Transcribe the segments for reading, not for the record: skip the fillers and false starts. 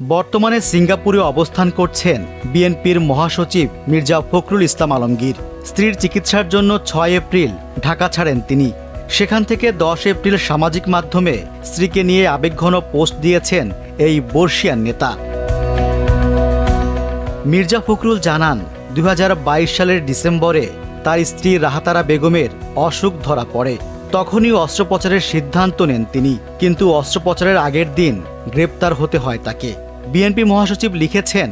বর্তমানে সিঙ্গাপুরে অবস্থান করছেন বিএনপির মহাসচিব মির্জা ফখরুল ইসলাম আলমগীর। স্ত্রীর চিকিৎসার জন্য ৬ এপ্রিল ঢাকা ছাড়েন তিনি। সেখান থেকে ১০ এপ্রিল সামাজিক মাধ্যমে স্ত্রীকে নিয়ে আবেগঘন পোস্ট দিয়েছেন এই বর্ষিয়ান নেতা। মির্জা ফখরুল জানান, ২০২২ সালের ডিসেম্বরে তার স্ত্রী রাহাতারা বেগমের অসুখ ধরা পড়ে। তখনই অস্ত্রোপচারের সিদ্ধান্ত নেন তিনি, কিন্তু অস্ত্রোপচারের আগের দিন গ্রেপ্তার হতে হয় তাকে। বিএনপি মহাসচিব লিখেছেন,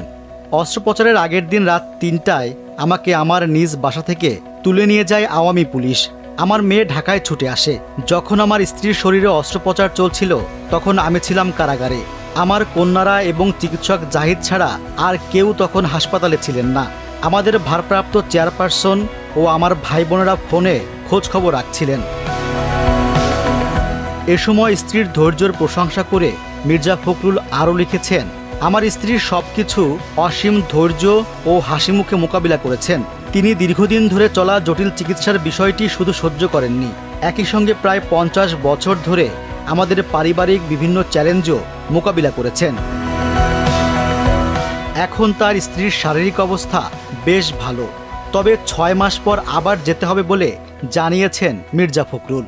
অস্ত্রোপচারের আগের দিন রাত ৩টায় আমাকে আমার নিজ বাসা থেকে তুলে নিয়ে যায় আওয়ামী পুলিশ। আমার মেয়ে ঢাকায় ছুটে আসে। যখন আমার স্ত্রীর শরীরে অস্ত্রোপচার চলছিল তখন আমি ছিলাম কারাগারে। আমার কন্যারা এবং চিকিৎসক জাহিদ ছাড়া আর কেউ তখন হাসপাতালে ছিলেন না। আমাদের ভারপ্রাপ্ত চেয়ারপারসন ও আমার ভাই বোনেরা ফোনে খোঁজ খবর রাখছিলেন। এ সময় স্ত্রীর ধৈর্যের প্রশংসা করে মির্জা ফখরুল আরও লিখেছেন, আমার স্ত্রীর সবকিছু অসীম ধৈর্য ও হাসি মুখে মোকাবিলা করেছেন। তিনি দীর্ঘদিন ধরে চলা জটিল চিকিৎসার বিষয়টি শুধু সহ্য করেননি, একই সঙ্গে প্রায় ৫০ বছর ধরে আমাদের পারিবারিক বিভিন্ন চ্যালেঞ্জও মোকাবিলা করেছেন। এখন তার স্ত্রীর শারীরিক অবস্থা বেশ ভালো, তবে ৬ মাস পর আবার যেতে হবে বলে জানিয়েছেন মির্জা ফখরুল।